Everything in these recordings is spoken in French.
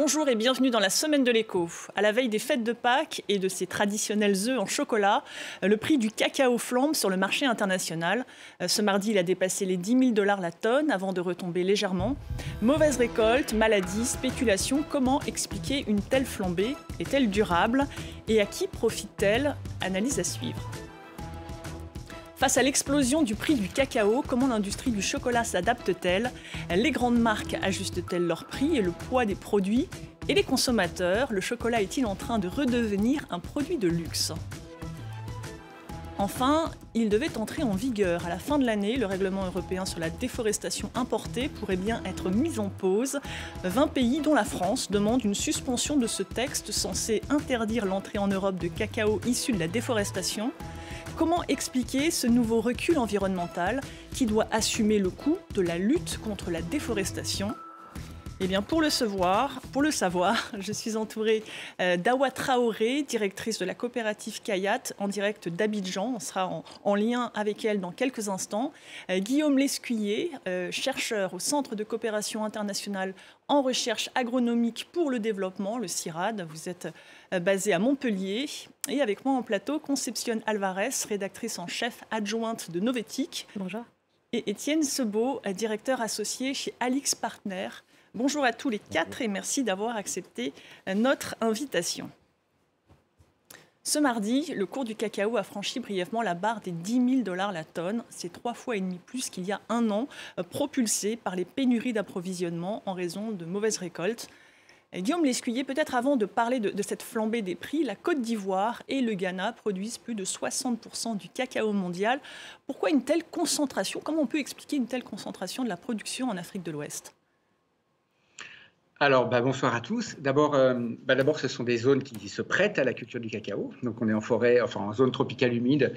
Bonjour et bienvenue dans la semaine de l'écho. À la veille des fêtes de Pâques et de ces traditionnels œufs en chocolat, le prix du cacao flambe sur le marché international. Ce mardi, il a dépassé les 10 000 $ la tonne avant de retomber légèrement. Mauvaise récolte, maladies, spéculation, comment expliquer une telle flambée? Est-elle durable? Et à qui profite-t-elle? Analyse à suivre. Face à l'explosion du prix du cacao, comment l'industrie du chocolat s'adapte-t-elle? Les grandes marques ajustent-elles leur prix et le poids des produits? Et les consommateurs, le chocolat est-il en train de redevenir un produit de luxe? Enfin, il devait entrer en vigueur à la fin de l'année. Le règlement européen sur la déforestation importée pourrait bien être mis en pause. 20 pays, dont la France, demandent une suspension de ce texte censé interdire l'entrée en Europe de cacao issu de la déforestation. Comment expliquer ce nouveau recul environnemental qui doit assumer le coût de la lutte contre la déforestation? Eh bien, pour le savoir, je suis entourée d'Awa Traoré, directrice de la coopérative Kayat, en direct d'Abidjan. On sera en lien avec elle dans quelques instants. Guillaume Lescuyer, chercheur au Centre de coopération internationale en recherche agronomique pour le développement, le CIRAD. Vous êtes basé à Montpellier. Et avec moi en plateau, Concepción Alvarez, rédactrice en chef adjointe de Novetic. Bonjour. Et Étienne Sebaud, directeur associé chez Alix Partners. Bonjour à tous les quatre et merci d'avoir accepté notre invitation. Ce mardi, le cours du cacao a franchi brièvement la barre des 10 000 $ la tonne. C'est 3,5 fois plus qu'il y a un an, propulsé par les pénuries d'approvisionnement en raison de mauvaises récoltes. Guillaume Lescuyer, peut-être avant de parler de cette flambée des prix, la Côte d'Ivoire et le Ghana produisent plus de 60% du cacao mondial. Pourquoi une telle concentration? Comment on peut expliquer une telle concentration de la production en Afrique de l'Ouest? Alors, bonsoir à tous. D'abord, ce sont des zones qui se prêtent à la culture du cacao. Donc, on est en forêt, enfin en zone tropicale humide,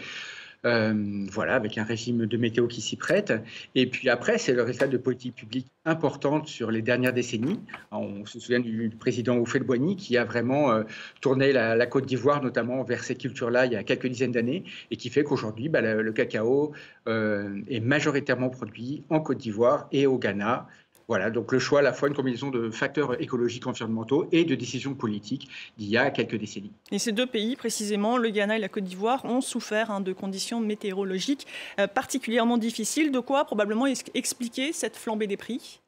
voilà, avec un régime de météo qui s'y prête. Et puis après, c'est le résultat de politiques publiques importantes sur les dernières décennies. On se souvient du président Houphouët-Boigny qui a vraiment tourné la Côte d'Ivoire, notamment vers ces cultures-là, il y a quelques dizaines d'années, et qui fait qu'aujourd'hui, le cacao est majoritairement produit en Côte d'Ivoire et au Ghana. Voilà, donc le choix à la fois une combinaison de facteurs écologiques, environnementaux et de décisions politiques d'il y a quelques décennies. Et ces deux pays, précisément, le Ghana et la Côte d'Ivoire, ont souffert de conditions météorologiques particulièrement difficiles. De quoi probablement expliquer cette flambée des prix?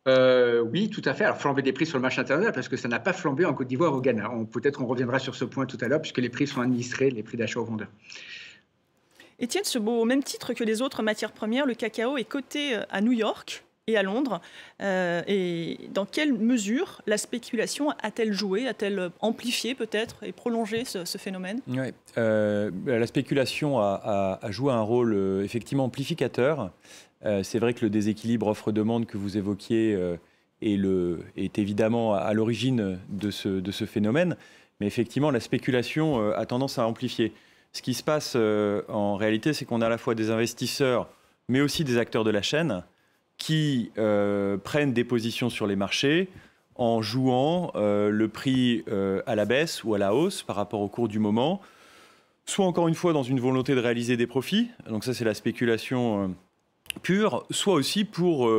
Oui, tout à fait. Alors, flambée des prix sur le marché international, parce que ça n'a pas flambé en Côte d'Ivoire ou au Ghana. Peut-être qu'on reviendra sur ce point tout à l'heure, puisque les prix sont administrés, les prix d'achat aux vendeurs. Étienne Sebaud, au même titre que les autres matières premières, le cacao est coté à New York et à Londres. Et dans quelle mesure la spéculation a-t-elle joué, a-t-elle amplifié peut-être et prolongé ce phénomène? Oui, la spéculation a joué un rôle effectivement amplificateur. C'est vrai que le déséquilibre offre-demande que vous évoquiez est évidemment à l'origine de ce phénomène. Mais effectivement, la spéculation a tendance à amplifier. Ce qui se passe en réalité, c'est qu'on a à la fois des investisseurs, mais aussi des acteurs de la chaîne qui prennent des positions sur les marchés en jouant le prix à la baisse ou à la hausse par rapport au cours du moment, soit encore une fois dans une volonté de réaliser des profits, donc ça c'est la spéculation pure, soit aussi pour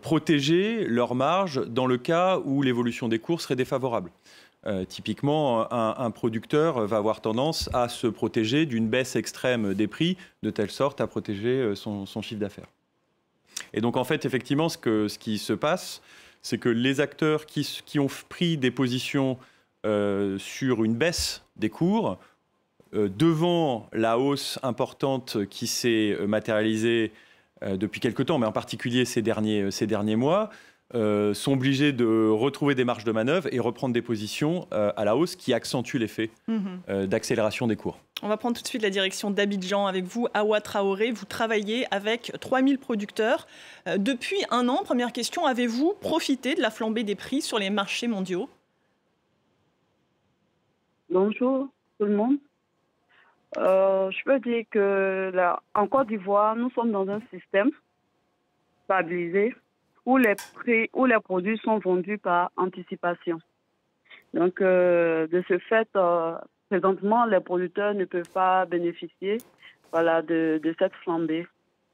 protéger leurs marges dans le cas où l'évolution des cours serait défavorable. Typiquement, un producteur va avoir tendance à se protéger d'une baisse extrême des prix de telle sorte à protéger son chiffre d'affaires. Et donc, en fait, effectivement, ce qui se passe, c'est que les acteurs qui ont pris des positions sur une baisse des cours, devant la hausse importante qui s'est matérialisée depuis quelque temps, mais en particulier ces derniers mois, sont obligés de retrouver des marges de manœuvre et reprendre des positions à la hausse qui accentuent l'effet d'accélération des cours. On va prendre tout de suite la direction d'Abidjan avec vous, Awa Traoré. Vous travaillez avec 3000 producteurs. Depuis un an, première question, avez-vous profité de la flambée des prix sur les marchés mondiaux? Bonjour tout le monde. Je peux dire que en Côte d'Ivoire, nous sommes dans un système stabilisé où les produits sont vendus par anticipation. Donc, de ce fait, présentement, les producteurs ne peuvent pas bénéficier de cette flambée.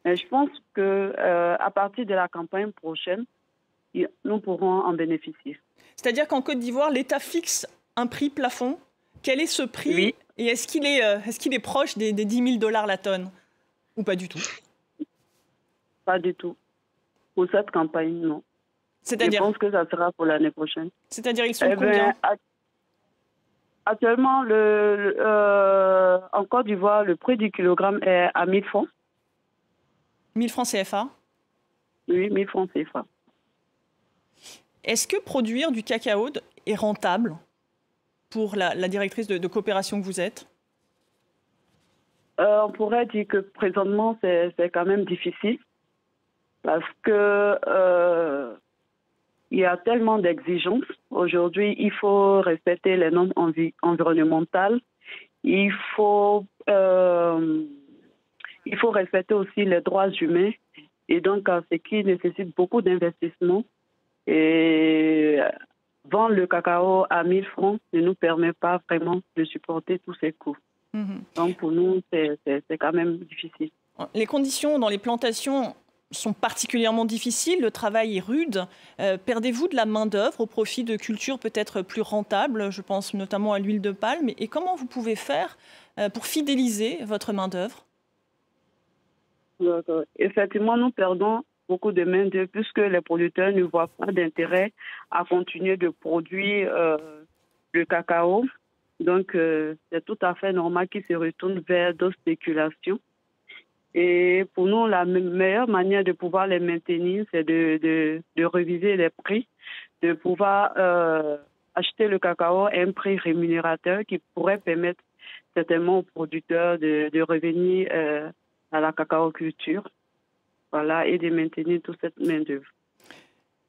Mais je pense qu'à partir de la campagne prochaine, nous pourrons en bénéficier. C'est-à-dire qu'en Côte d'Ivoire, l'État fixe un prix plafond. Quel est ce prix? Oui. Et est-ce qu'il est proche des 10 000 $ la tonne? Ou pas du tout? Pas du tout. Pour cette campagne, non. C'est-à-dire? Je pense que ça sera pour l'année prochaine. C'est-à-dire, ils sont combien? Actuellement, en Côte d'Ivoire, le prix du kilogramme est à 1000 francs. 1000 francs CFA? Oui, 1000 francs CFA. Est-ce que produire du cacao est rentable pour la directrice de coopération que vous êtes? On pourrait dire que présentement, c'est quand même difficile parce que il y a tellement d'exigences. Aujourd'hui, il faut respecter les normes environnementales. Il faut respecter aussi les droits humains. Et donc, ce qui nécessite beaucoup d'investissement. Et vendre le cacao à 1000 francs ne nous permet pas vraiment de supporter tous ces coûts. Donc, pour nous, c'est quand même difficile. Les conditions dans les plantations sont particulièrement difficiles, le travail est rude. Perdez-vous de la main-d'œuvre au profit de cultures peut-être plus rentables? Je pense notamment à l'huile de palme. Et comment vous pouvez faire pour fidéliser votre main-d'œuvre? Effectivement, nous perdons beaucoup de main-d'œuvre puisque les producteurs ne voient pas d'intérêt à continuer de produire le cacao. Donc, c'est tout à fait normal qu'ils se retournent vers d'autres spéculations. Et pour nous, la meilleure manière de pouvoir les maintenir, c'est de reviser les prix, de pouvoir acheter le cacao à un prix rémunérateur qui pourrait permettre certainement aux producteurs de revenir à la cacaoculture, voilà, et de maintenir toute cette main-d'œuvre.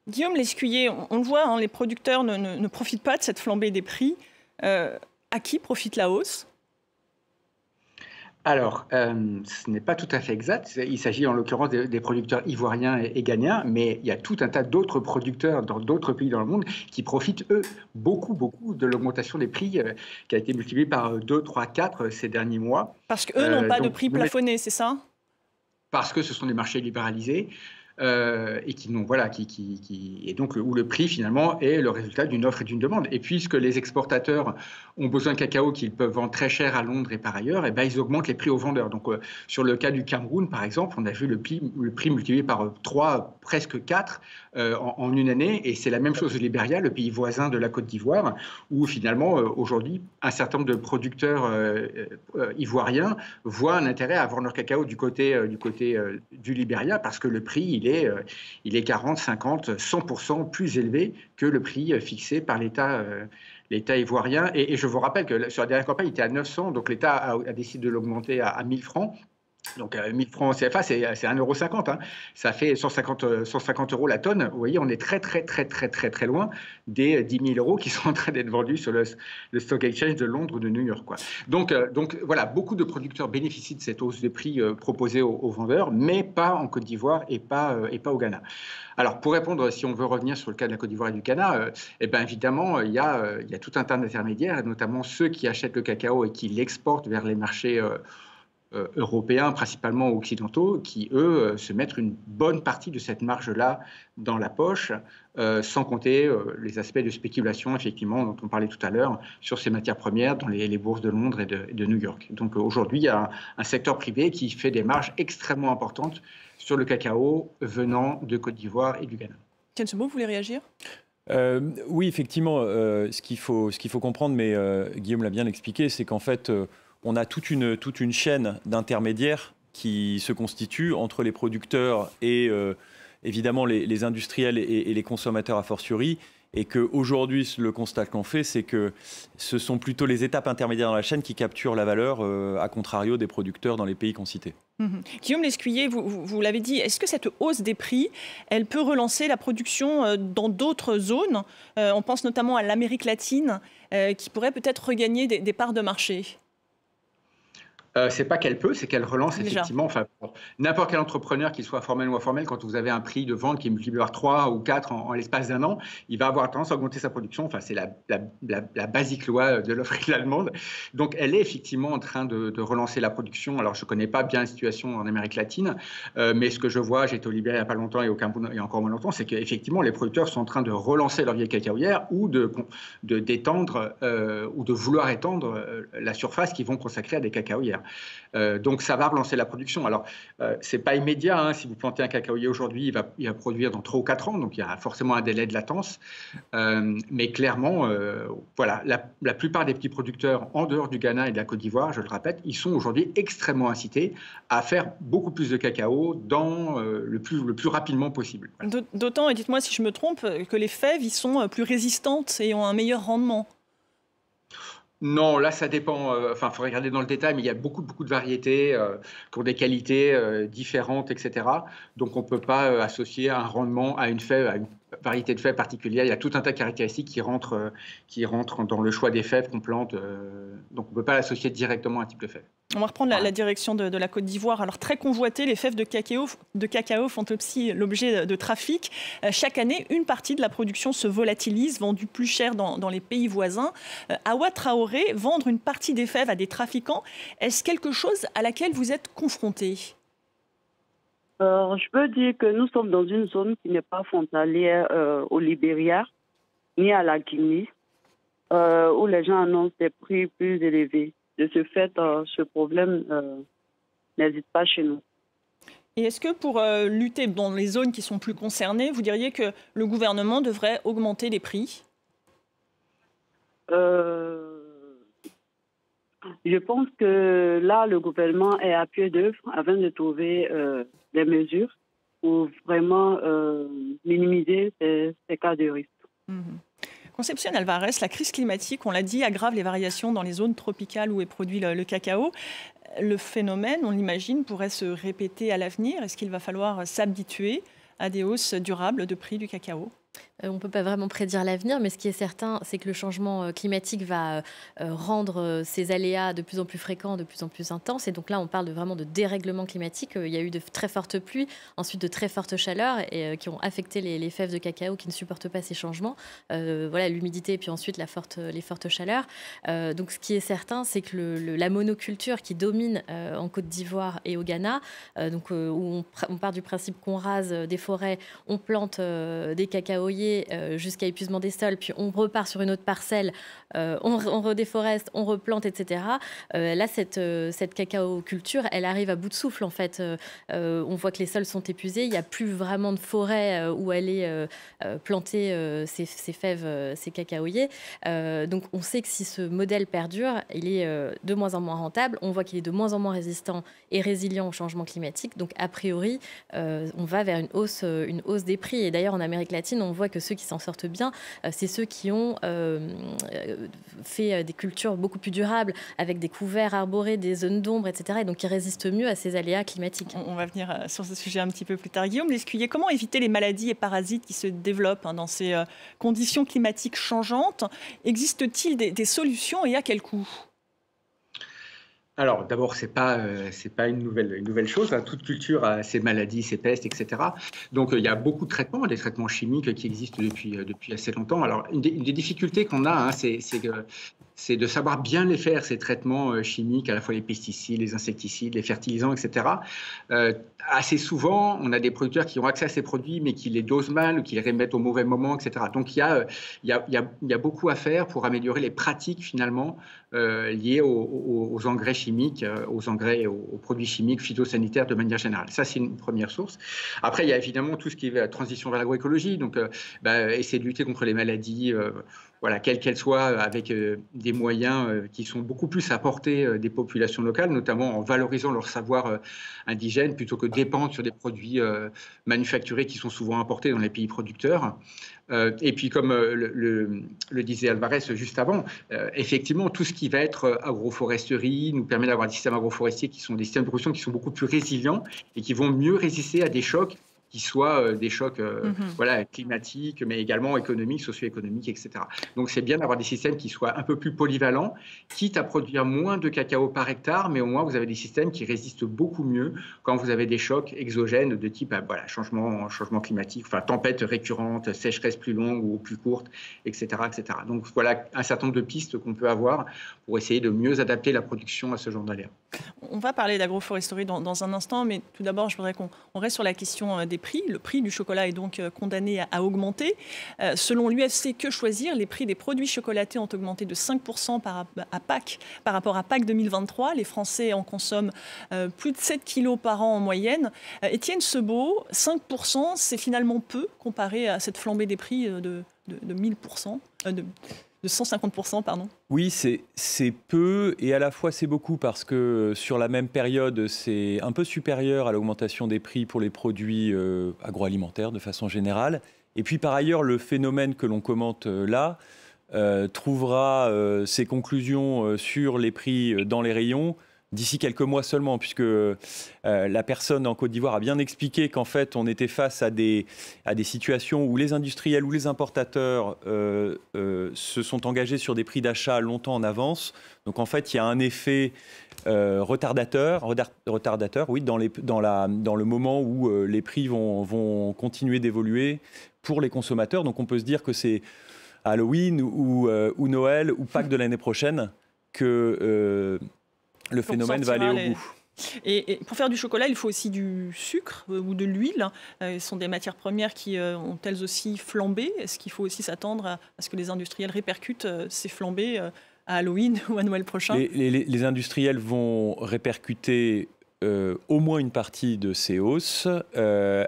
Guillaume Lescuyer, on le voit, hein, les producteurs ne profitent pas de cette flambée des prix. À qui profite la hausse? Alors, ce n'est pas tout à fait exact. Il s'agit en l'occurrence des producteurs ivoiriens et ghanéens, mais il y a tout un tas d'autres producteurs dans d'autres pays dans le monde qui profitent, eux, beaucoup de l'augmentation des prix qui a été multipliée par 2, 3, 4 ces derniers mois. Parce qu'eux n'ont pas de prix plafonné, c'est ça? Parce que ce sont des marchés libéralisés. Et qui n'ont et donc où le prix finalement est le résultat d'une offre et d'une demande. Et puisque les exportateurs ont besoin de cacao qu'ils peuvent vendre très cher à Londres et par ailleurs, et ben ils augmentent les prix aux vendeurs. Donc sur le cas du Cameroun par exemple, on a vu le prix multiplié par 3, presque 4 en une année. Et c'est la même chose au Libéria, le pays voisin de la Côte d'Ivoire, où finalement aujourd'hui un certain nombre de producteurs ivoiriens voient un intérêt à vendre leur cacao du côté du Libéria parce que le prix il est 40, 50, 100% plus élevé que le prix fixé par l'État ivoirien. Et je vous rappelle que sur la dernière campagne, il était à 900, donc l'État a décidé de l'augmenter à 1000 francs. Donc 1000 francs CFA, c'est 1,50 €. Hein. Ça fait 150 € la tonne. Vous voyez, on est très loin des 10 000 € qui sont en train d'être vendus sur le Stock Exchange de Londres ou de New York, quoi. Donc voilà, beaucoup de producteurs bénéficient de cette hausse de prix proposée aux vendeurs, mais pas en Côte d'Ivoire et pas au Ghana. Alors pour répondre, si on veut revenir sur le cas de la Côte d'Ivoire et du Ghana, évidemment, il y a tout un tas d'intermédiaires, notamment ceux qui achètent le cacao et qui l'exportent vers les marchés européens, principalement occidentaux, qui, eux, se mettent une bonne partie de cette marge-là dans la poche, sans compter les aspects de spéculation, effectivement, dont on parlait tout à l'heure, sur ces matières premières dans les bourses de Londres et de New York. Donc aujourd'hui, il y a un secteur privé qui fait des marges extrêmement importantes sur le cacao venant de Côte d'Ivoire et du Ghana. Ken Sebo, vous voulez réagir ? Oui, effectivement, ce qu'il faut comprendre, mais Guillaume l'a bien expliqué, c'est qu'en fait, on a toute une chaîne d'intermédiaires qui se constitue entre les producteurs et évidemment les industriels et les consommateurs a fortiori. Et qu'aujourd'hui, le constat qu'on fait, c'est que ce sont plutôt les étapes intermédiaires dans la chaîne qui capturent la valeur, à contrario des producteurs dans les pays qu'on citait. Guillaume Lescuyer, vous l'avez dit, est-ce que cette hausse des prix, elle peut relancer la production dans d'autres zones ? On pense notamment à l'Amérique latine, qui pourrait peut-être regagner des parts de marché. C'est pas qu'elle peut, c'est qu'elle relance Déjà. effectivement. Enfin, n'importe quel entrepreneur, qu'il soit formel ou informel, quand vous avez un prix de vente qui est multiplié par 3 ou 4 en l'espace d'un an, il va avoir tendance à augmenter sa production. Enfin, c'est la basique loi de l'offre et de la demande. Donc, elle est effectivement en train de relancer la production. Alors, je connais pas bien la situation en Amérique latine, mais ce que je vois, j'étais au Libéria il n'y a pas longtemps et au Cameroun il y a encore moins longtemps, c'est qu'effectivement, les producteurs sont en train de relancer leur vieille cacaoyère ou d'étendre ou de vouloir étendre la surface qu'ils vont consacrer à des cacaoyères. Donc ça va relancer la production. Alors c'est pas immédiat, hein. Si vous plantez un cacaoyer aujourd'hui, il va produire dans 3 ou 4 ans, donc il y a forcément un délai de latence. Mais clairement, voilà, la plupart des petits producteurs en dehors du Ghana et de la Côte d'Ivoire, je le répète, ils sont aujourd'hui extrêmement incités à faire beaucoup plus de cacao dans le plus rapidement possible. Voilà. D'autant, et dites-moi si je me trompe, que les fèves y sont plus résistantes et ont un meilleur rendement. Non, là, ça dépend. Enfin, il faut regarder dans le détail, mais il y a beaucoup de variétés qui ont des qualités différentes, etc. Donc, on ne peut pas associer un rendement à une fève, à une variété de fèves particulière. Il y a tout un tas de caractéristiques qui rentrent dans le choix des fèves qu'on plante. Donc, on ne peut pas l'associer directement à un type de fève. On va reprendre la direction de la Côte d'Ivoire. Alors, très convoitées, les fèves de cacao font aussi l'objet de trafic. Chaque année, une partie de la production se volatilise, vendue plus cher dans les pays voisins. Hawa Traoré, vendre une partie des fèves à des trafiquants, est-ce quelque chose à laquelle vous êtes confronté? Je peux dire que nous sommes dans une zone qui n'est pas frontalière au Libéria, ni à la Guinée, où les gens annoncent des prix plus élevés. De ce fait, ce problème n'hésite pas chez nous. Et est-ce que pour lutter dans les zones qui sont plus concernées, vous diriez que le gouvernement devrait augmenter les prix? Je pense que là, le gouvernement est à pied d'œuvre afin de trouver des mesures pour vraiment minimiser ces cas de risque. Concepción Alvarez, la crise climatique, on l'a dit, aggrave les variations dans les zones tropicales où est produit le cacao. Le phénomène, on l'imagine, pourrait se répéter à l'avenir. Est-ce qu'il va falloir s'habituer à des hausses durables de prix du cacao ? On ne peut pas vraiment prédire l'avenir, mais ce qui est certain, c'est que le changement climatique va rendre ces aléas de plus en plus fréquents, de plus en plus intenses. Et donc là, on parle vraiment de dérèglement climatique. Il y a eu de très fortes pluies, ensuite de très fortes chaleurs qui ont affecté les fèves de cacao qui ne supportent pas ces changements. Voilà, l'humidité et puis ensuite les fortes chaleurs. Donc ce qui est certain, c'est que la monoculture qui domine en Côte d'Ivoire et au Ghana, où on part du principe qu'on rase des forêts, on plante des cacaoyers jusqu'à épuisement des sols, puis on repart sur une autre parcelle, on redéforeste, on replante, etc. Là, cette cacao-culture, elle arrive à bout de souffle, en fait. On voit que les sols sont épuisés, il n'y a plus vraiment de forêt où aller planter ces fèves, ces cacaoyers. Donc, on sait que si ce modèle perdure, il est de moins en moins rentable. On voit qu'il est de moins en moins résistant et résilient au changement climatique. Donc, a priori, on va vers une hausse des prix. Et d'ailleurs, en Amérique latine, on voit que ceux qui s'en sortent bien, c'est ceux qui ont fait des cultures beaucoup plus durables, avec des couverts arborés, des zones d'ombre, etc. Et donc qui résistent mieux à ces aléas climatiques. On va venir sur ce sujet un petit peu plus tard. Guillaume Lescuyer, comment éviter les maladies et parasites qui se développent dans ces conditions climatiques changeantes? Existe-t-il des solutions et à quel coût? Alors, d'abord, c'est pas une nouvelle chose. Hein. Toute culture a ses maladies, ses pestes, etc. Donc, il y a beaucoup de traitements, des traitements chimiques qui existent depuis assez longtemps. Alors, une des difficultés qu'on a, hein, c'est de savoir bien les faire, ces traitements chimiques, à la fois les pesticides, les insecticides, les fertilisants, etc. Assez souvent, on a des producteurs qui ont accès à ces produits, mais qui les dosent mal ou qui les remettent au mauvais moment, etc. Donc, il y a beaucoup à faire pour améliorer les pratiques, finalement, liées aux engrais chimiques, aux produits chimiques phytosanitaires de manière générale. Ça, c'est une première source. Après, il y a évidemment tout ce qui est la transition vers l'agroécologie, donc essayer de lutter contre les maladies, voilà, quelles qu'elles soient, avec des moyens qui sont beaucoup plus à portée des populations locales, notamment en valorisant leur savoir indigène, plutôt que dépendre sur des produits manufacturés qui sont souvent importés dans les pays producteurs. Et puis, comme le disait Alvarez juste avant, effectivement, tout ce qui va être agroforesterie nous permet d'avoir des systèmes agroforestiers qui sont des systèmes de production qui sont beaucoup plus résilients et qui vont mieux résister à des chocs qui soient des chocs voilà, climatiques, mais également économiques, socio-économiques, etc. Donc c'est bien d'avoir des systèmes qui soient un peu plus polyvalents, quitte à produire moins de cacao par hectare, mais au moins vous avez des systèmes qui résistent beaucoup mieux quand vous avez des chocs exogènes de type voilà, changement climatique, enfin tempêtes récurrentes, sécheresse plus longue ou plus courte, etc., etc. Donc voilà un certain nombre de pistes qu'on peut avoir pour essayer de mieux adapter la production à ce genre d'aléas. On va parler d'agroforesterie dans un instant, mais tout d'abord, je voudrais qu'on reste sur la question des prix. Le prix du chocolat est donc condamné à augmenter. Selon l'UFC Que Choisir, les prix des produits chocolatés ont augmenté de 5% par rapport à Pâques 2023. Les Français en consomment plus de 7 kilos par an en moyenne. Étienne Sebaud, 5%, c'est finalement peu comparé à cette flambée des prix de 1000%, de 150%, pardon. Oui, c'est peu et à la fois c'est beaucoup parce que sur la même période, c'est un peu supérieur à l'augmentation des prix pour les produits agroalimentaires de façon générale. Et puis par ailleurs, le phénomène que l'on commente là trouvera ses conclusions sur les prix dans les rayons d'ici quelques mois seulement, puisque la personne en Côte d'Ivoire a bien expliqué qu'en fait, on était face à des situations où les industriels ou les importateurs se sont engagés sur des prix d'achat longtemps en avance. Donc en fait, il y a un effet retardateur, oui, dans le moment où les prix vont continuer d'évoluer pour les consommateurs. Donc on peut se dire que c'est Halloween ou Noël ou Pâques de l'année prochaine que le phénomène va aller au bout. Et pour faire du chocolat, il faut aussi du sucre ou de l'huile. Ce sont des matières premières qui ont elles aussi flambé. Est-ce qu'il faut aussi s'attendre à ce que les industriels répercutent ces flambées à Halloween ou à Noël prochain ? Les industriels vont répercuter au moins une partie de ces hausses.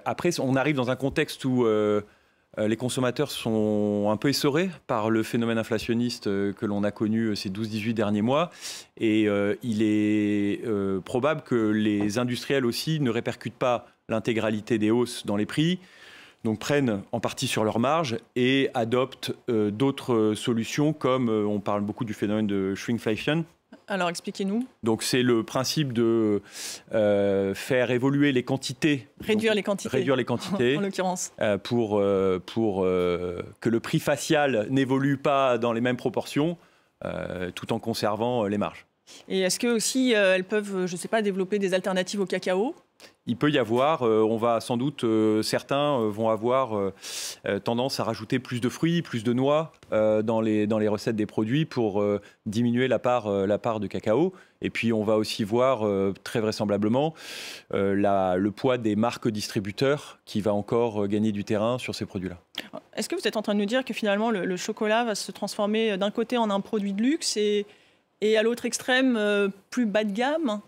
Après, on arrive dans un contexte où les consommateurs sont un peu essorés par le phénomène inflationniste que l'on a connu ces 12-18 derniers mois. Et il est probable que les industriels aussi ne répercutent pas l'intégralité des hausses dans les prix, donc prennent en partie sur leur marge et adoptent d'autres solutions, comme on parle beaucoup du phénomène de shrinkflation. Alors, expliquez-nous. Donc, c'est le principe de faire évoluer les quantités. Réduire les quantités, en l'occurrence. Pour que le prix facial n'évolue pas dans les mêmes proportions, tout en conservant les marges. Et est-ce que aussi elles peuvent, je ne sais pas, développer des alternatives au cacao ? Il peut y avoir, on va sans doute, certains vont avoir tendance à rajouter plus de fruits, plus de noix dans les recettes des produits pour diminuer la part de cacao. Et puis on va aussi voir très vraisemblablement le poids des marques distributeurs qui va encore gagner du terrain sur ces produits-là. Est-ce que vous êtes en train de nous dire que finalement le chocolat va se transformer d'un côté en un produit de luxe et à l'autre extrême plus bas de gamme ?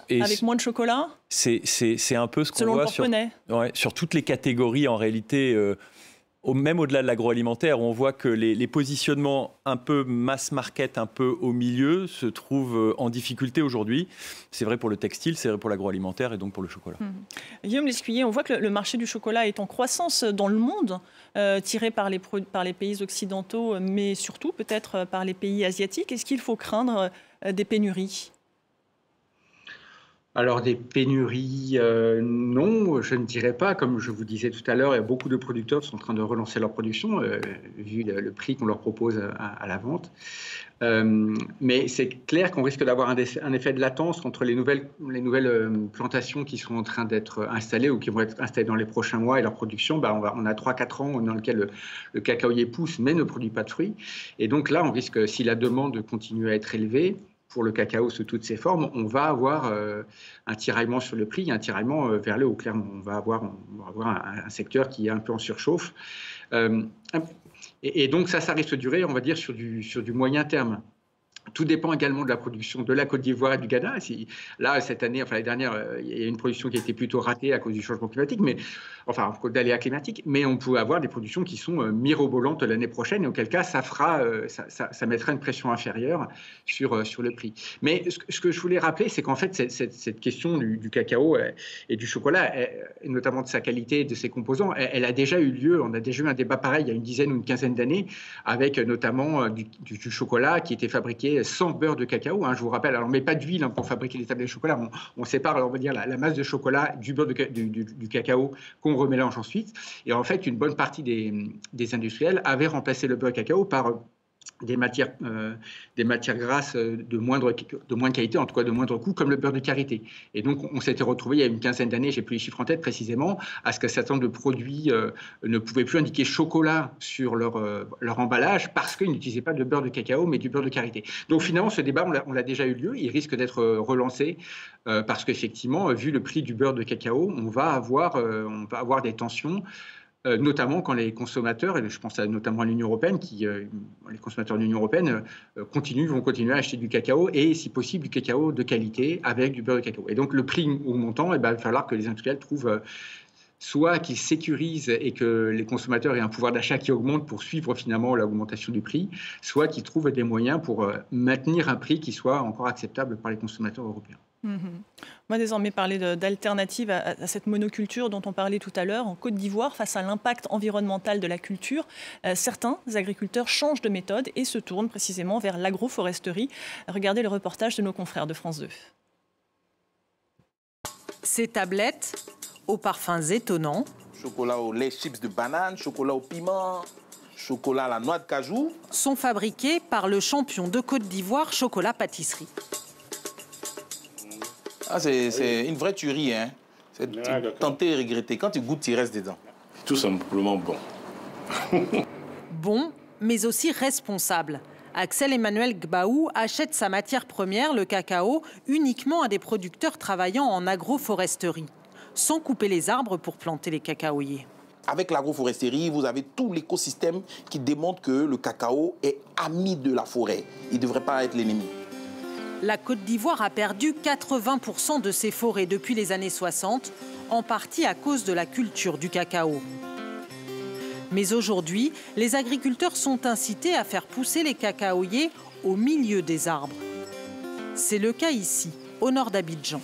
Avec moins de chocolat ? C'est un peu ce qu'on voit sur toutes les catégories en réalité, même au-delà de l'agroalimentaire, on voit que les positionnements un peu mass market, un peu au milieu, se trouvent en difficulté aujourd'hui. C'est vrai pour le textile, c'est vrai pour l'agroalimentaire et donc pour le chocolat. Guillaume Lescuyer, on voit que le marché du chocolat est en croissance dans le monde, tiré par les pays occidentaux, mais surtout peut-être par les pays asiatiques. Est-ce qu'il faut craindre des pénuries ? Alors des pénuries, non, je ne dirais pas. Comme je vous disais tout à l'heure, il y a beaucoup de producteurs qui sont en train de relancer leur production, vu le prix qu'on leur propose à la vente. Mais c'est clair qu'on risque d'avoir un effet de latence entre les nouvelles plantations qui sont en train d'être installées ou qui vont être installées dans les prochains mois et leur production. On a 3-4 ans dans lesquels le cacaoyer pousse mais ne produit pas de fruits. Et donc là, on risque, si la demande continue à être élevée, pour le cacao sous toutes ses formes, on va avoir un tiraillement sur le prix, un tiraillement vers le haut, clairement. On va avoir un secteur qui est un peu en surchauffe. Et donc ça risque de durer, on va dire, sur du moyen terme. Tout dépend également de la production de la Côte d'Ivoire et du Ghana. Là, cette année, l'année dernière, il y a une production qui a été plutôt ratée à cause du changement climatique, d'aléas climatiques, mais on peut avoir des productions qui sont mirobolantes l'année prochaine, et auquel cas, ça mettra une pression inférieure sur le prix. Mais ce que je voulais rappeler, c'est qu'en fait, cette question du cacao et du chocolat, et notamment de sa qualité et de ses composants, elle a déjà eu lieu. On a déjà eu un débat pareil il y a une dizaine ou une quinzaine d'années, avec notamment du chocolat qui était fabriqué fabriquée sans beurre de cacao. Je vous rappelle, alors on ne met pas d'huile pour fabriquer les tablettes de chocolat. On sépare, alors on va dire, la masse de chocolat du beurre du cacao qu'on remélange ensuite. Et en fait, une bonne partie des industriels avaient remplacé le beurre de cacao par des matières grasses de moindre qualité, en tout cas de moindre coût, comme le beurre de karité. Et donc, on s'était retrouvé il y a une quinzaine d'années, j'ai plus les chiffres en tête précisément, à ce qu'un certain nombre de produits ne pouvaient plus indiquer chocolat sur leur emballage parce qu'ils n'utilisaient pas de beurre de cacao, mais du beurre de karité. Donc, finalement, ce débat, on l'a déjà eu lieu. Il risque d'être relancé parce qu'effectivement, vu le prix du beurre de cacao, on va avoir des tensions, notamment quand les consommateurs, et je pense notamment à l'Union européenne, les consommateurs de l'Union européenne vont continuer à acheter du cacao et, si possible, du cacao de qualité avec du beurre de cacao. Et donc, le prix augmentant, il va falloir que les industriels trouvent soit qu'ils sécurisent et que les consommateurs aient un pouvoir d'achat qui augmente pour suivre finalement l'augmentation du prix, soit qu'ils trouvent des moyens pour maintenir un prix qui soit encore acceptable par les consommateurs européens. On va désormais parler d'alternatives à cette monoculture dont on parlait tout à l'heure. En Côte d'Ivoire, face à l'impact environnemental de la culture, certains agriculteurs changent de méthode et se tournent précisément vers l'agroforesterie. Regardez le reportage de nos confrères de France 2. Ces tablettes, aux parfums étonnants. Chocolat au lait, chips de banane, chocolat au piment, chocolat à la noix de cajou. Sont fabriquées par le champion de Côte d'Ivoire Chocolat Pâtisserie. C'est une vraie tuerie, hein. C'est tenter et regretter. Quand tu goûtes, tu restes dedans. Tout simplement bon. Bon, mais aussi responsable. Axel Emmanuel Gbaou achète sa matière première, le cacao, uniquement à des producteurs travaillant en agroforesterie, sans couper les arbres pour planter les cacaoyers. Avec l'agroforesterie, vous avez tout l'écosystème qui démontre que le cacao est ami de la forêt. Il ne devrait pas être l'ennemi. La Côte d'Ivoire a perdu 80% de ses forêts depuis les années 60, en partie à cause de la culture du cacao. Mais aujourd'hui, les agriculteurs sont incités à faire pousser les cacaoyers au milieu des arbres. C'est le cas ici, au nord d'Abidjan.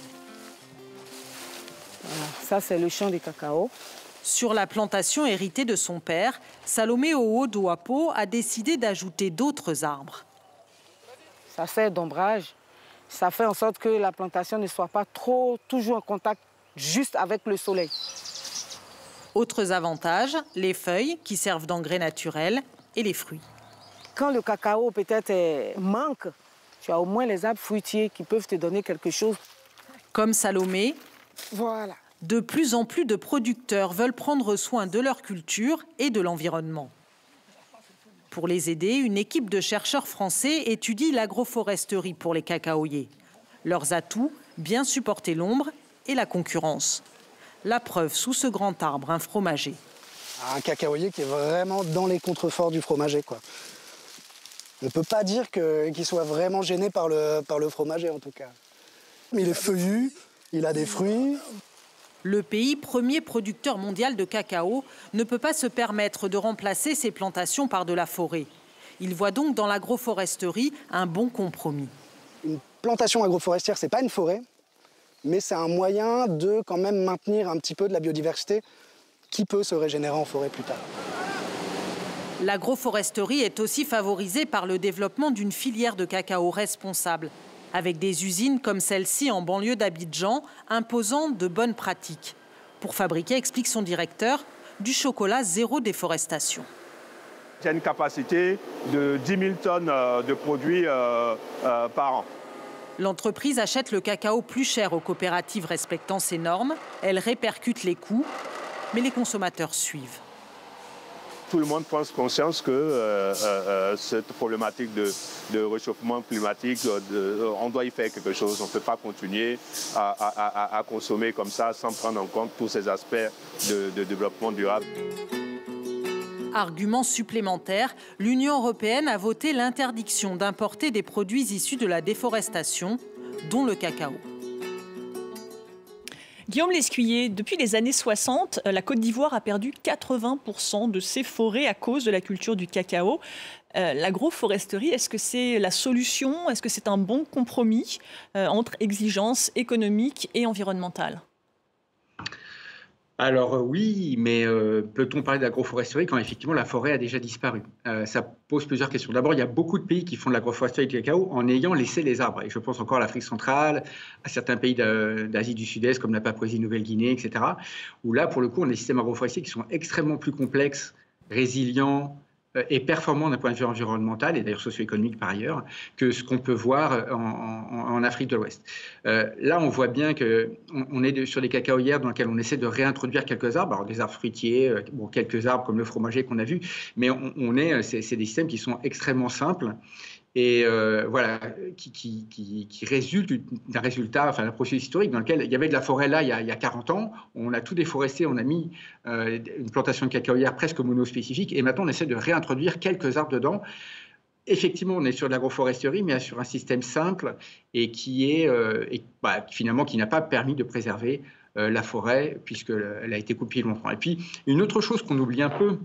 Voilà, ça, c'est le champ des cacao. Sur la plantation héritée de son père, Salomé Owo-Douapo a décidé d'ajouter d'autres arbres. Ça sert d'ombrage. Ça fait en sorte que la plantation ne soit pas toujours en contact juste avec le soleil. Autres avantages, les feuilles qui servent d'engrais naturel et les fruits. Quand le cacao peut-être manque, tu as au moins les arbres fruitiers qui peuvent te donner quelque chose. Comme Salomé, voilà. De plus en plus de producteurs veulent prendre soin de leur culture et de l'environnement. Pour les aider, une équipe de chercheurs français étudie l'agroforesterie pour les cacaoyers. Leurs atouts, bien supporter l'ombre et la concurrence. La preuve sous ce grand arbre, un fromager. Un cacaoyer qui est vraiment dans les contreforts du fromager, quoi. On ne peut pas dire qu'il soit vraiment gêné par le fromager, en tout cas. Mais il est feuillu, il a des fruits. Le pays, premier producteur mondial de cacao, ne peut pas se permettre de remplacer ses plantations par de la forêt. Il voit donc dans l'agroforesterie un bon compromis. Une plantation agroforestière, ce n'est pas une forêt, mais c'est un moyen de quand même maintenir un petit peu de la biodiversité qui peut se régénérer en forêt plus tard. L'agroforesterie est aussi favorisée par le développement d'une filière de cacao responsable, avec des usines comme celle-ci en banlieue d'Abidjan, imposant de bonnes pratiques. Pour fabriquer, explique son directeur, du chocolat zéro déforestation. Il y a une capacité de 10 000 tonnes de produits par an. L'entreprise achète le cacao plus cher aux coopératives respectant ces normes. Elle répercute les coûts, mais les consommateurs suivent. Tout le monde prend conscience que cette problématique de réchauffement climatique, on doit y faire quelque chose. On ne peut pas continuer à consommer comme ça sans prendre en compte tous ces aspects de développement durable. Argument supplémentaire, l'Union européenne a voté l'interdiction d'importer des produits issus de la déforestation, dont le cacao. Guillaume Lescuyer, depuis les années 60, la Côte d'Ivoire a perdu 80% de ses forêts à cause de la culture du cacao. L'agroforesterie, est-ce que c'est la solution? Est-ce que c'est un bon compromis entre exigences économiques et environnementales? Alors oui, mais peut-on parler d'agroforesterie quand effectivement la forêt a déjà disparu? Ça pose plusieurs questions. D'abord, il y a beaucoup de pays qui font de l'agroforesterie du cacao en ayant laissé les arbres. Et je pense encore à l'Afrique centrale, à certains pays d'Asie du Sud-Est comme la Papouasie-Nouvelle-Guinée, etc. Où là, pour le coup, on a des systèmes agroforestiers qui sont extrêmement plus complexes, résilients, et performant d'un point de vue environnemental et d'ailleurs socio-économique par ailleurs que ce qu'on peut voir en Afrique de l'Ouest. Là, on voit bien qu'on est sur des cacaoyères dans lesquelles on essaie de réintroduire quelques arbres, alors des arbres fruitiers, bon, quelques arbres comme le fromager qu'on a vu, mais c'est des systèmes qui sont extrêmement simples et voilà, qui résulte d'un résultat, enfin d'un processus historique dans lequel il y avait de la forêt là il y a 40 ans, on a tout déforesté, on a mis une plantation de cacaoyères presque monospécifique, et maintenant on essaie de réintroduire quelques arbres dedans. Effectivement, on est sur de l'agroforesterie, mais sur un système simple et qui finalement qui n'a pas permis de préserver la forêt puisqu'elle a été coupée longtemps. Et puis une autre chose qu'on oublie un peu,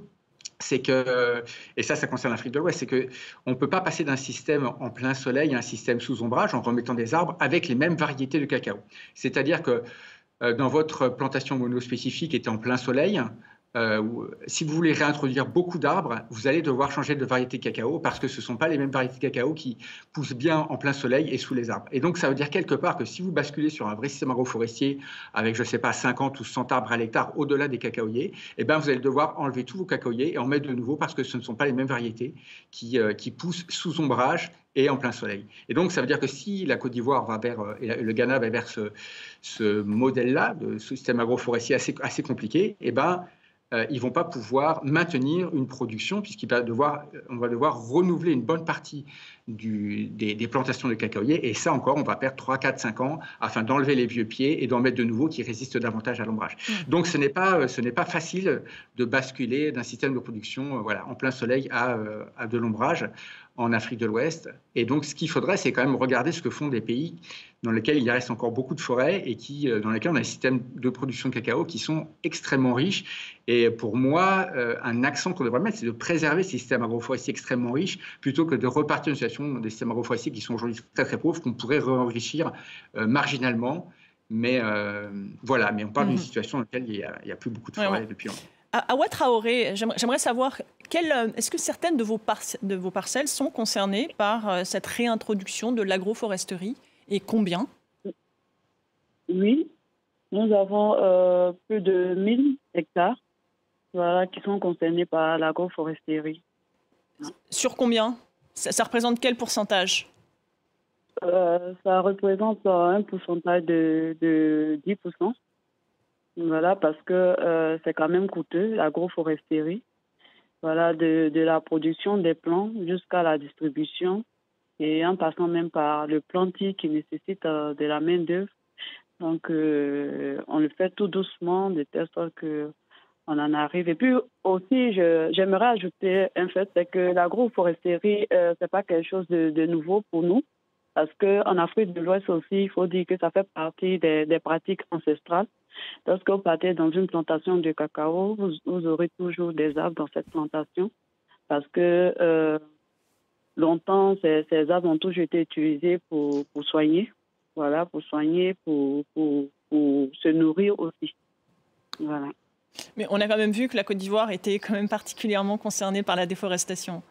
c'est que, et ça concerne l'Afrique de l'Ouest, c'est qu'on ne peut pas passer d'un système en plein soleil à un système sous ombrage en remettant des arbres avec les mêmes variétés de cacao. C'est-à-dire que dans votre plantation monospécifique qui était en plein soleil, si vous voulez réintroduire beaucoup d'arbres, vous allez devoir changer de variété de cacao parce que ce ne sont pas les mêmes variétés de cacao qui poussent bien en plein soleil et sous les arbres. Et donc, ça veut dire quelque part que si vous basculez sur un vrai système agroforestier avec, je ne sais pas, 50 ou 100 arbres à l'hectare au-delà des cacaoyers, eh ben, vous allez devoir enlever tous vos cacaoyers et en mettre de nouveau parce que ce ne sont pas les mêmes variétés qui poussent sous ombrage et en plein soleil. Et donc, ça veut dire que si la Côte d'Ivoire va vers, et le Ghana va vers ce modèle-là, de ce système agroforestier assez compliqué, eh ben, ils ne vont pas pouvoir maintenir une production puisqu'on va devoir renouveler une bonne partie des plantations de cacaoyers. Et ça encore, on va perdre 3, 4, 5 ans afin d'enlever les vieux pieds et d'en mettre de nouveaux qui résistent davantage à l'ombrage. Donc ce n'est pas facile de basculer d'un système de production en plein soleil à de l'ombrage en Afrique de l'Ouest. Et donc, ce qu'il faudrait, c'est quand même regarder ce que font des pays dans lesquels il reste encore beaucoup de forêts et dans lesquels on a des systèmes de production de cacao qui sont extrêmement riches. Et pour moi, un accent qu'on devrait mettre, c'est de préserver ces systèmes agroforestiers extrêmement riches plutôt que de repartir d'une situation des systèmes agroforestiers qui sont aujourd'hui très, très pauvres, qu'on pourrait réenrichir marginalement. Mais voilà, mais on parle d'une situation dans laquelle il n'y a plus beaucoup de forêts depuis longtemps. Awa Traoré, j'aimerais savoir, est-ce que certaines de vos parcelles sont concernées par cette réintroduction de l'agroforesterie et combien? Oui, nous avons plus de 1000 hectares qui sont concernés par l'agroforesterie. Sur combien? Ça représente quel pourcentage? Ça représente un pourcentage de 10%. Voilà, parce que c'est quand même coûteux, l'agroforesterie. Voilà, de la production des plants jusqu'à la distribution et en passant même par le plantis qui nécessite de la main-d'œuvre. Donc, on le fait tout doucement, de telle sorte qu'on en arrive. Et puis aussi, j'aimerais ajouter un fait, c'est que l'agroforesterie, c'est pas quelque chose de nouveau pour nous. Parce qu'en Afrique de l'Ouest aussi, il faut dire que ça fait partie des pratiques ancestrales. Lorsque vous partez dans une plantation de cacao, vous aurez toujours des arbres dans cette plantation parce que longtemps, ces arbres ont toujours été utilisés pour soigner, voilà, pour soigner, pour se nourrir aussi. Voilà. Mais on a quand même vu que la Côte d'Ivoire était quand même particulièrement concernée par la déforestation.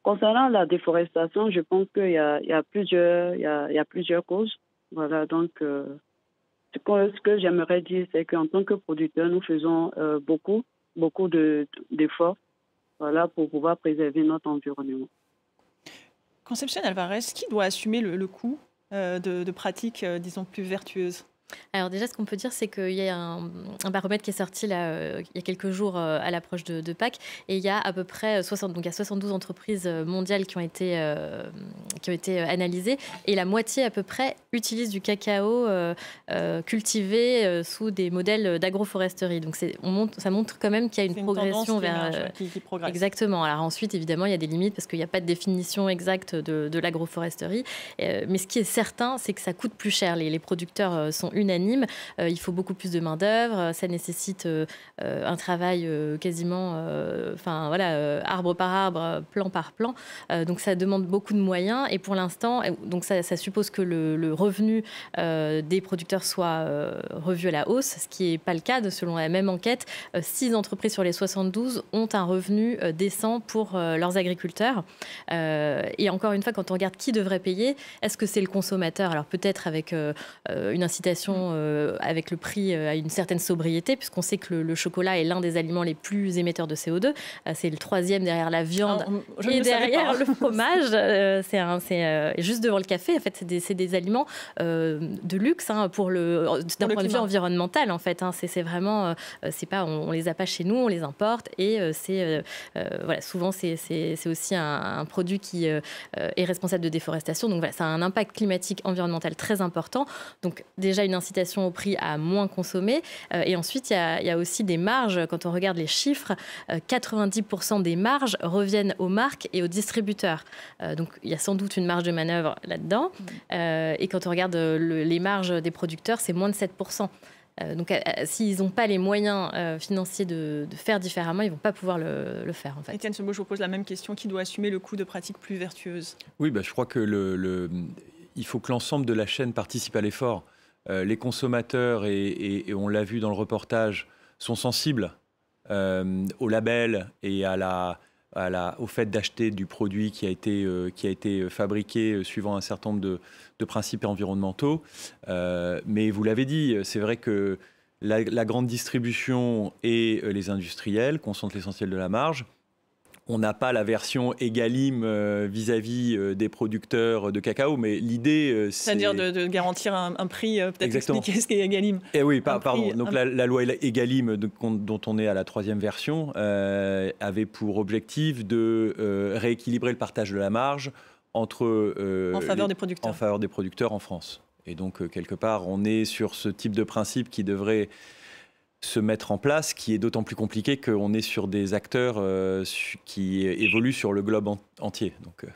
Concernant la déforestation, je pense qu'il y a plusieurs causes. Voilà, donc ce que j'aimerais dire, c'est qu'en tant que producteur, nous faisons beaucoup d'efforts, voilà, pour pouvoir préserver notre environnement. Concepción Alvarez, qui doit assumer le coût de pratiques, disons, plus vertueuses? Alors déjà, ce qu'on peut dire, c'est qu'il y a un baromètre qui est sorti là, il y a quelques jours à l'approche de Pâques, et il y a à peu près 72 entreprises mondiales qui ont été analysées, et la moitié à peu près utilisent du cacao cultivé sous des modèles d'agroforesterie. Donc ça montre quand même qu'il y a une progression vers... qui progresse. Exactement. Alors ensuite, évidemment, il y a des limites parce qu'il n'y a pas de définition exacte de l'agroforesterie, mais ce qui est certain, c'est que ça coûte plus cher. Les producteurs sont unanimes. Il faut beaucoup plus de main-d'œuvre, ça nécessite un travail quasiment arbre par arbre, plan par plan. Donc ça demande beaucoup de moyens et pour l'instant, donc ça suppose que le revenu des producteurs soit revu à la hausse, ce qui n'est pas le cas. Selon la même enquête, 6 entreprises sur les 72 ont un revenu décent pour leurs agriculteurs. Et encore une fois, quand on regarde qui devrait payer, est-ce que c'est le consommateur? Alors peut-être avec une incitation avec le prix à une certaine sobriété, puisqu'on sait que le chocolat est l'un des aliments les plus émetteurs de CO2. C'est le 3e derrière la viande et derrière le fromage. C'est juste devant le café. En fait, c'est des aliments de luxe d'un point de vue environnemental. En fait, c'est vraiment, c'est pas, on les a pas chez nous, on les importe et souvent c'est aussi un produit qui est responsable de déforestation. Donc voilà, ça a un impact climatique, environnemental très important. Donc déjà une incitation au prix à moins consommer. Et ensuite, il y a aussi des marges. Quand on regarde les chiffres, 90% des marges reviennent aux marques et aux distributeurs. Donc il y a sans doute une marge de manœuvre là-dedans. Et quand on regarde les marges des producteurs, c'est moins de 7%. Donc, s'ils n'ont pas les moyens financiers de faire différemment, ils ne vont pas pouvoir le faire. En fait. Étienne Sebaud, je vous pose la même question. Qui doit assumer le coût de pratiques plus vertueuses? Oui, je crois que il faut que l'ensemble de la chaîne participe à l'effort. Les consommateurs, et on l'a vu dans le reportage, sont sensibles au label et au fait d'acheter du produit qui a été fabriqué suivant un certain nombre de principes environnementaux. Mais vous l'avez dit, c'est vrai que la grande distribution et les industriels concentrent l'essentiel de la marge. On n'a pas la version Egalim vis-à-vis des producteurs de cacao, mais l'idée, c'est... C'est-à-dire de garantir un prix, peut-être Exactement. Expliquer ce qu'est Egalim. Eh oui, pardon. Donc la loi Egalim, dont on est à la 3e version, avait pour objectif de rééquilibrer le partage de la marge entre... en faveur des producteurs. En faveur des producteurs en France. Et donc, quelque part, on est sur ce type de principe qui devrait se mettre en place, qui est d'autant plus compliqué qu'on est sur des acteurs qui évoluent sur le globe entier. Donc,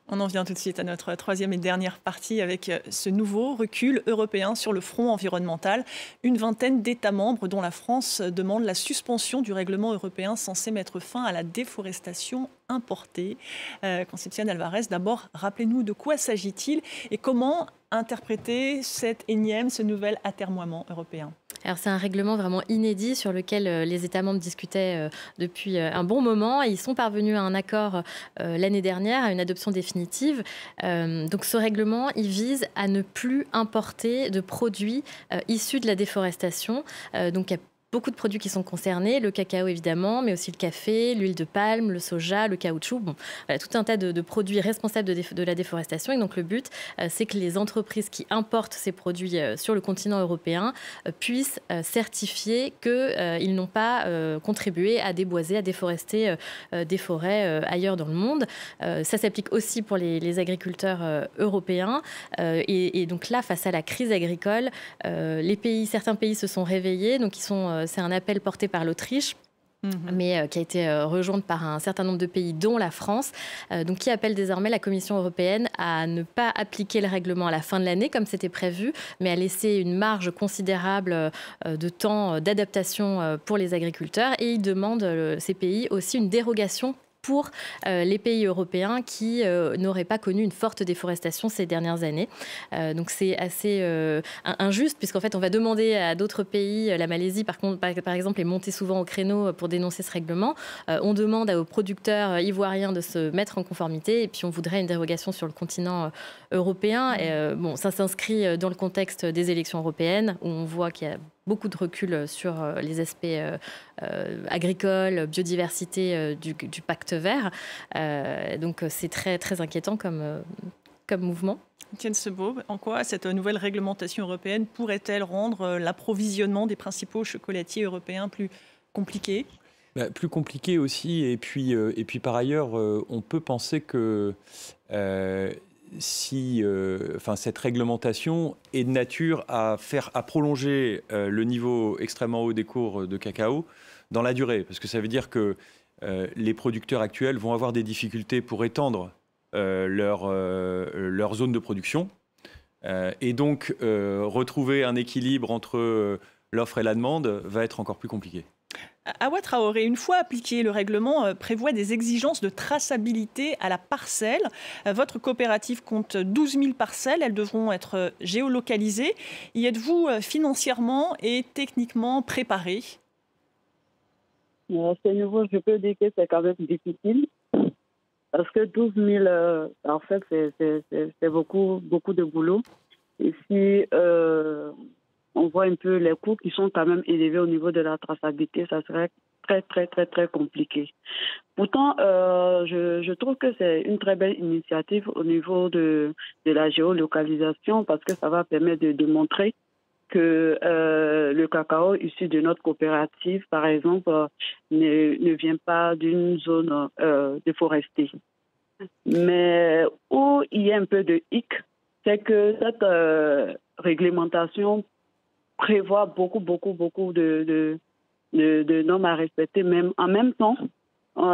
On en vient tout de suite à notre 3e et dernière partie avec ce nouveau recul européen sur le front environnemental. Une vingtaine d'États membres, dont la France, demandent la suspension du règlement européen censé mettre fin à la déforestation importée. Concepción Alvarez, d'abord, rappelez-nous de quoi s'agit-il et comment interpréter ce nouvel atermoiement européen? Alors c'est un règlement vraiment inédit sur lequel les États membres discutaient depuis un bon moment et ils sont parvenus à un accord l'année dernière, à une adoption définitive. Donc ce règlement, il vise à ne plus importer de produits issus de la déforestation. Donc il y a beaucoup de produits qui sont concernés, le cacao évidemment, mais aussi le café, l'huile de palme, le soja, le caoutchouc, voilà, tout un tas de produits responsables de la déforestation. Et donc le but, c'est que les entreprises qui importent ces produits sur le continent européen puissent certifier qu'ils n'ont pas contribué à déboiser, à déforester des forêts ailleurs dans le monde. Ça s'applique aussi pour les agriculteurs européens. Et donc là, face à la crise agricole, certains pays se sont réveillés, donc c'est un appel porté par l'Autriche, mais qui a été rejointe par un certain nombre de pays, dont la France, donc qui appelle désormais la Commission européenne à ne pas appliquer le règlement à la fin de l'année, comme c'était prévu, mais à laisser une marge considérable de temps d'adaptation pour les agriculteurs. Et ils demandent, ces pays, aussi une dérogation pour les pays européens qui n'auraient pas connu une forte déforestation ces dernières années. Donc c'est assez injuste, puisqu'en fait on va demander à d'autres pays, la Malaisie par exemple est montée souvent au créneau pour dénoncer ce règlement. On demande aux producteurs ivoiriens de se mettre en conformité et puis on voudrait une dérogation sur le continent européen. Et, ça s'inscrit dans le contexte des élections européennes où on voit qu'il y a beaucoup de recul sur les aspects agricoles, biodiversité du pacte vert. Donc c'est très, très inquiétant comme mouvement. Étienne Sebaud, en quoi cette nouvelle réglementation européenne pourrait-elle rendre l'approvisionnement des principaux chocolatiers européens plus compliqué ? Plus compliqué aussi, et puis par ailleurs, on peut penser que cette réglementation est de nature à prolonger le niveau extrêmement haut des cours de cacao dans la durée, parce que ça veut dire que les producteurs actuels vont avoir des difficultés pour étendre leur zone de production. Et donc, retrouver un équilibre entre l'offre et la demande va être encore plus compliqué. Awa Traoré, une fois appliqué, le règlement prévoit des exigences de traçabilité à la parcelle. Votre coopérative compte 12 000 parcelles. Elles devront être géolocalisées. Y êtes-vous financièrement et techniquement préparé? À ce niveau, je peux dire que c'est quand même difficile. Parce que 12 000, en fait, c'est beaucoup de boulot. Et si on voit un peu les coûts qui sont quand même élevés au niveau de la traçabilité, ça serait très compliqué. Pourtant, je trouve que c'est une très belle initiative au niveau de la géolocalisation parce que ça va permettre de montrer que le cacao issu de notre coopérative, par exemple, ne vient pas d'une zone déforestée. Mais où il y a un peu de hic, c'est que cette réglementation prévoit beaucoup de normes à respecter. Même en même temps, on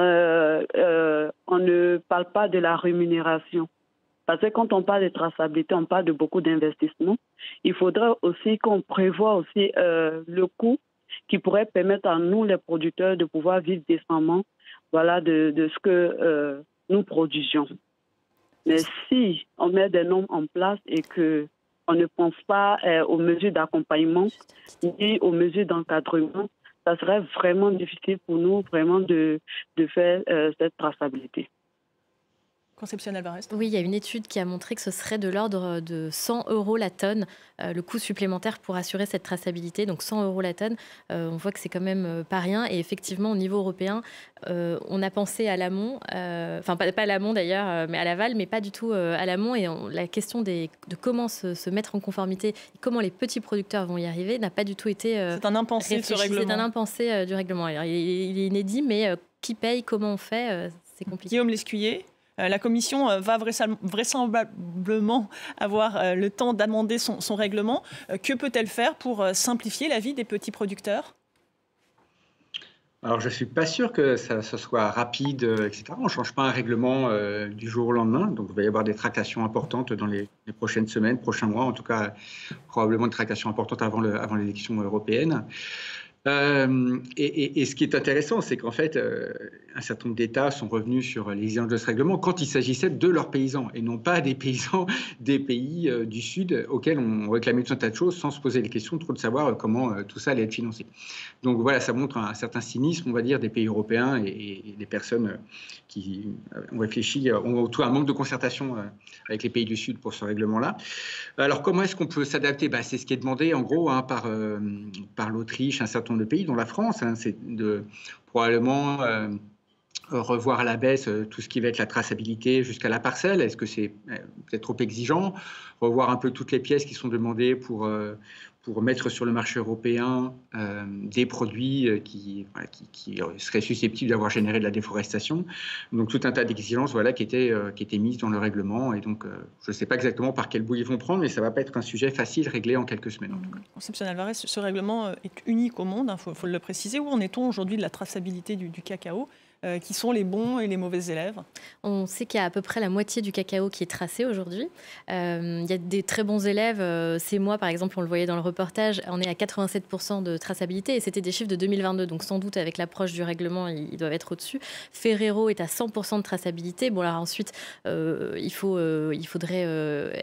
ne parle pas de la rémunération. Parce que quand on parle de traçabilité, on parle de beaucoup d'investissements. Il faudrait aussi qu'on prévoie aussi le coût qui pourrait permettre à nous, les producteurs, de pouvoir vivre décemment, voilà, de ce que nous produisions. Mais si on met des normes en place et qu'on ne pense pas aux mesures d'accompagnement ni aux mesures d'encadrement, ça serait vraiment difficile pour nous vraiment de faire cette traçabilité. Concepción Alvarez. Oui, il y a une étude qui a montré que ce serait de l'ordre de 100 € la tonne, le coût supplémentaire pour assurer cette traçabilité. Donc 100 € la tonne, on voit que c'est quand même pas rien. Et effectivement, au niveau européen, on a pensé à l'amont, enfin pas à l'amont d'ailleurs, mais à l'aval, mais pas du tout à l'amont. Et la question de comment se mettre en conformité, comment les petits producteurs vont y arriver, n'a pas du tout été c'est un impensé de ce règlement. C'est un impensé du règlement. Alors, il est inédit, mais qui paye, comment on fait, c'est compliqué. Guillaume Lescuyer. La Commission va vraisemblablement avoir le temps d'amender son règlement. Que peut-elle faire pour simplifier la vie des petits producteurs ? Alors, je ne suis pas sûr que ça soit rapide, etc. On ne change pas un règlement du jour au lendemain. Donc, il va y avoir des tractations importantes dans les prochaines semaines, prochains mois. En tout cas, probablement des tractations importantes avant l'élection européenne. Et ce qui est intéressant, c'est qu'en fait, un certain nombre d'États sont revenus sur l'exigence de ce règlement quand il s'agissait de leurs paysans et non pas des paysans des pays du Sud auxquels on réclamait tout un tas de choses sans se poser les questions trop de savoir comment tout ça allait être financé. Donc voilà, ça montre un certain cynisme, on va dire, des pays européens et des personnes qui ont réfléchi, ont tout un manque de concertation avec les pays du Sud pour ce règlement-là. Alors comment est-ce qu'on peut s'adapter ? C'est ce qui est demandé en gros par l'Autriche, un certain nombre de pays, dont la France, c'est de probablement revoir à la baisse tout ce qui va être la traçabilité jusqu'à la parcelle. Est-ce que c'est peut-être trop exigeant ? Revoir un peu toutes les pièces qui sont demandées pour mettre sur le marché européen des produits qui seraient susceptibles d'avoir généré de la déforestation. Donc tout un tas d'exigences qui étaient mises dans le règlement. Et donc je ne sais pas exactement par quel bout ils vont prendre, mais ça ne va pas être un sujet facile réglé en quelques semaines. En tout cas. Concepción Alvarez, ce règlement est unique au monde, faut le préciser. Où en est-on aujourd'hui de la traçabilité du cacao ? Qui sont les bons et les mauvais élèves ? On sait qu'il y a à peu près la moitié du cacao qui est tracé aujourd'hui. Il y a des très bons élèves. C'est moi, par exemple, on le voyait dans le reportage, on est à 87% de traçabilité et c'était des chiffres de 2022. Donc sans doute, avec l'approche du règlement, ils doivent être au-dessus. Ferrero est à 100% de traçabilité. Bon, alors ensuite, il faudrait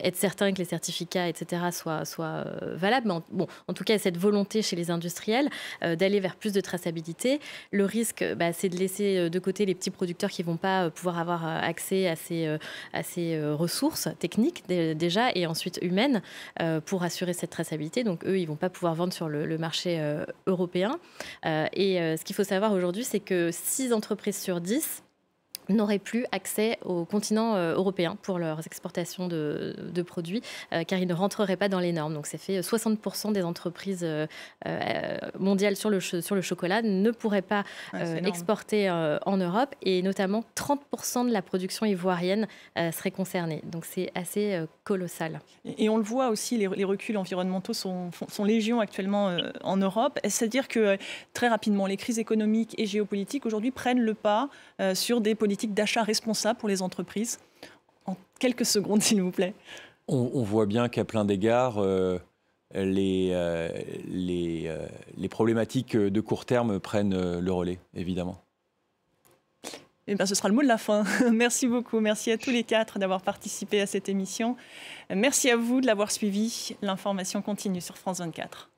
être certain que les certificats, etc., soient valables. Mais en tout cas, il y a cette volonté chez les industriels d'aller vers plus de traçabilité. Le risque, c'est de laisser de côté les petits producteurs qui ne vont pas pouvoir avoir accès à ces ressources techniques déjà et ensuite humaines pour assurer cette traçabilité. Donc eux, ils ne vont pas pouvoir vendre sur le marché européen. Ce qu'il faut savoir aujourd'hui, c'est que 6 entreprises sur 10 n'auraient plus accès au continent européen pour leurs exportations de produits, car ils ne rentreraient pas dans les normes. Donc, ça fait 60% des entreprises mondiales sur le chocolat ne pourraient pas exporter en Europe, et notamment 30% de la production ivoirienne serait concernée. Donc, c'est assez colossal. Et on le voit aussi, les reculs environnementaux sont légion actuellement en Europe. C'est-à-dire que très rapidement, les crises économiques et géopolitiques aujourd'hui prennent le pas sur des politiques d'achat responsables pour les entreprises. En quelques secondes, s'il vous plaît. On voit bien qu'à plein d'égards, les problématiques de court terme prennent le relais, évidemment. Eh bien, ce sera le mot de la fin. Merci beaucoup. Merci à tous les 4 d'avoir participé à cette émission. Merci à vous de l'avoir suivi. L'information continue sur France 24.